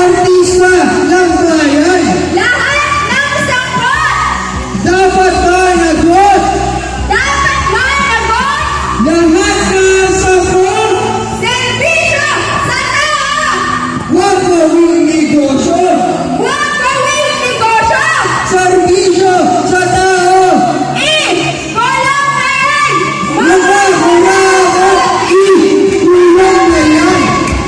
artista ng bayan. Lahat ng sangkot! Dapat managot. Dapat managot! Lahat ng sagot. Serbisyo sa tao! Huwag gawing negosyo. Huwag gawing negosyo! Serbisyo sa tao. Ikulong na yan! Mga kurakot, ikulong na yan.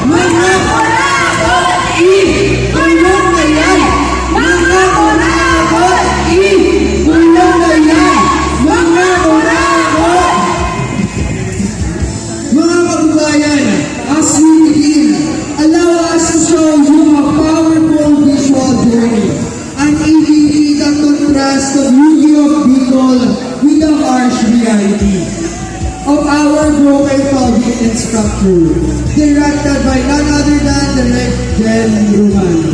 Mga Kurakot! ikulong na yan. Mga kurakot, ikulong na yan. Mga kurakot. Mga kababayan, as we begin, allow us to show you a powerful visual journey. An EVP that contrasts the beauty of Bicol with the harsh reality of our broken public infrastructure, directed by none other than Direk Jen Romano.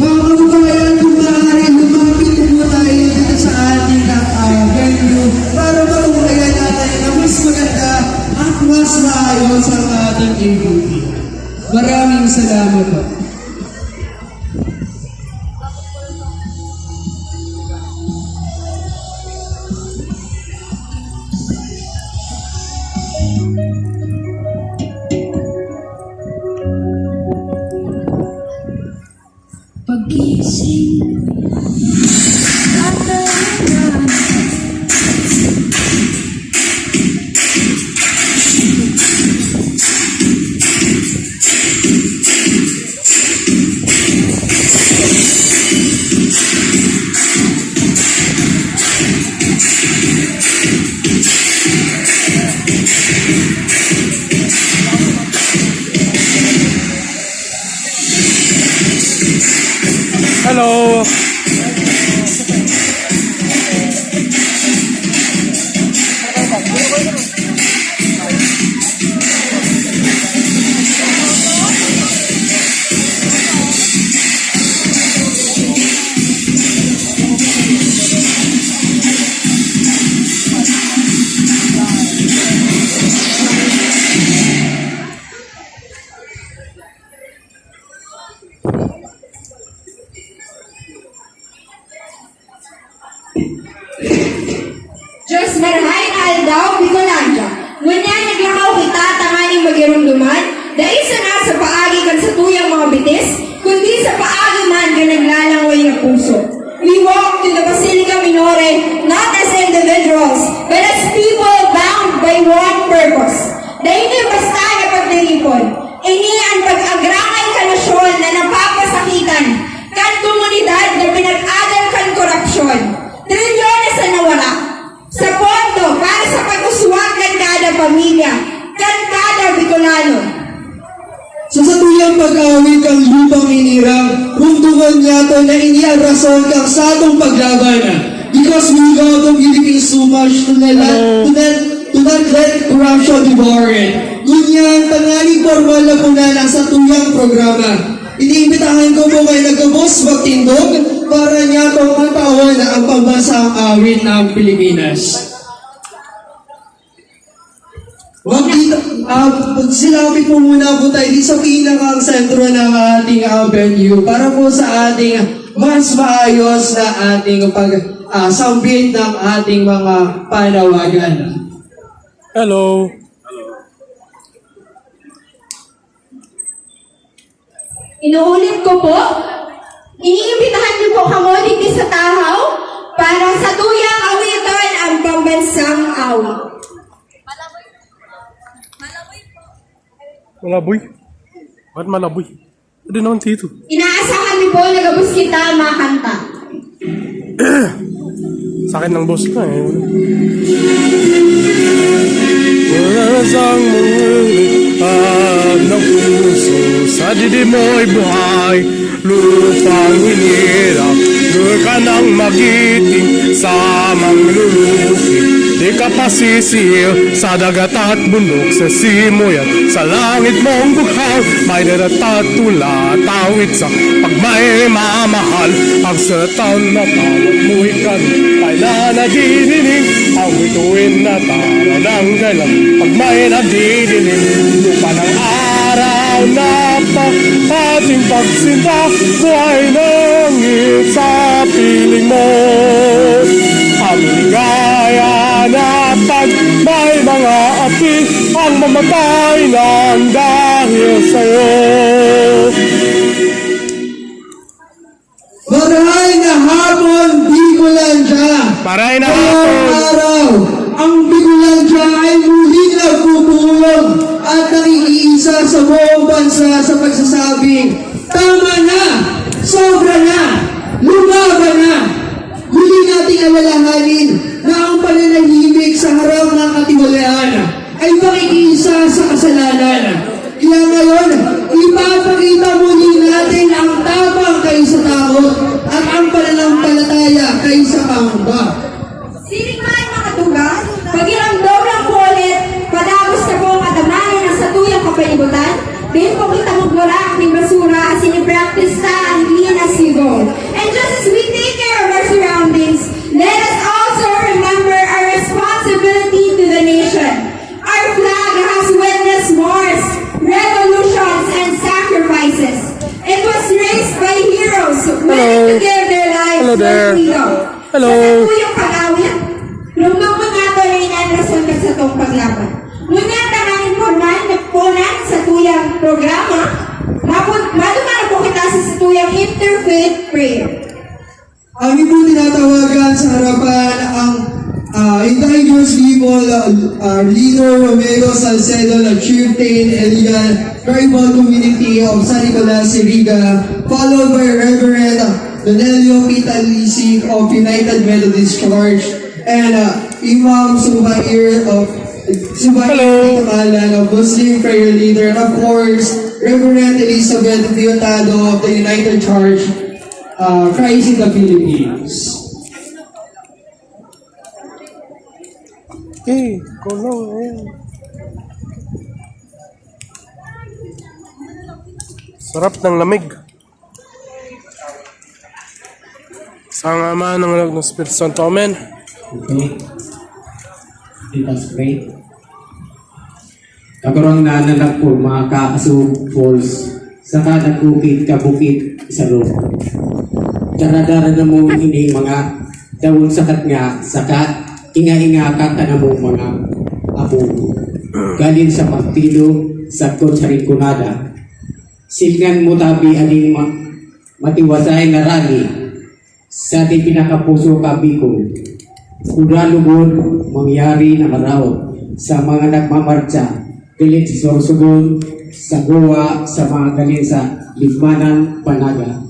Mga kababayan, kung maaari, lumapit po tayo dito sa ating venue para matunghayan natin na mas maganda at mas maayos ang ating EVP. Maraming salamat po. Pagising at talingan. Hello. Diyos marahay aldaw, Bicolanja. Ngunya naglakaw kita, tanganing magirumduman, dahil sa nasa paagi kan sa tuyang mga bitis, kundi sa paagi man ka naglalangoy na puso. We walk to the Basilica Minore, not as individuals, but as people bound by one purpose. Dahil di basta na pagdilipon, ini ang pag-agrangay kanasyon na napapasakitan, kan komunidad na pinag-adal kan korupsyon. Trilyones na nawala sa pondo para sa pag-uswag ng kada pamilya, kan kada Bicolano. Sa satuyang pag-awit kang lupang inirang, runtungan niya to na ini ang rason kang sa atong paglaban. Because we love the Philippines so much to not let corruption devour it. Ngunyang tangaling formal na punana sa tuyang programa. Iniimbitahan ko po kayo nagkabos magtindog para niya itong matawan na ang pambansang awit ng Pilipinas. Wag dito, silapit po muna po tayo dito sa pinakang sentro ng ating venue para po sa ating mas maayos na ating pagsambit ng ating mga panawagan. Hello. Inuulit ko po, iniimbitahan niyo po kamo dito sa Tahaw para sa tuyang awitan ang pambansang awit. Malaboy. Ba't malaboy? Hindi naman dito. Inaasahan niyo po nagabos kita makanta. Sa akin ng boss ka eh. Wala sang mangulit ng puso sa didi mo'y buhay. Lupang hinirap, doon ka nang magiting sa manglulukit. Di ka pasisiyo sa dagat at bundok, sa simoy at sa langit mong bughaw. May darata tula, tawid sa pag may mamahal. Ang satan na tawag mo'y kanong ay nanadininig. Ang bituin na tara ng galang pag may nadidinig. Lupa ng araw na ating pagsinta, buhay ng sa piling mo. Ang ligaya na pag may mga api ang mamatay ng dahil sa'yo. Maray na hapon, Bicolandia! Maray na Ngayong hapon. araw, ang Bicolandia ay muling nagpupulong at nakikiisa sa buong bansa sa pagsasabing, tama na! Sobra na! Lumaban na! Huli nating alalahanin na ang pananahimik sa harap ng katiwalaan ay pakikiisa sa kasalanan. Kaya ngayon, ipapakita muli natin ang tapang kaysa takot at ang pananampalataya kaysa pangamba. Sinikmain makatugan, pagiramdom ng kulit, padagos na po ang katamanan ng satuyang kapalibutan, din po kita magwala ang basura as in-practice ta ang clean as you go. And just as we take care of our surroundings, let us also remember our responsibility to the nation. Our flag has witnessed wars, revolutions, and sacrifices. It was raised by heroes willing to give their lives Hello for there. freedom. Hello. Sa tuyong pag-awit, lumang mga ito na inanrason ka sa itong paglaban. Ngunit ang informan na punan sa tuyang programa, madumana po kita sa tuyang interfaith prayer. Ang ipo tinatawagan sa harapan ang indigenous people, Leader Romero Salcedo, the chieftain Elian, tribal community of San Nicolas, Siriga, followed by Reverend Donelio Pitalisi of United Methodist Church, and Imam Subair of Takalan of Muslim Prayer Leader, and of course, Reverend Elizabeth Diotado of the United Church, Christ in the Philippines. Okay, kulong eh. Sarap ng lamig. Sa Ama ng Anak ng Espiritu Santo. Amen. Okay. Let us pray. Kakarang nanalag po mga Kaasu Falls sa kadagukit kabukit sa loob. Daradara na mo ini mga dawon sakat nga sakat inga-inga kata na mo mga apo. Galin sa partido sa Konsarikunada. Silngan mo tabi aning matiwasay na rally sa ating pinakapuso kabiko. Kudalugod mangyari na maraot sa mga nagmamarcha galit sa Sorsogon, sa Goa, sa mga galit sa Ligmanan, Panaga.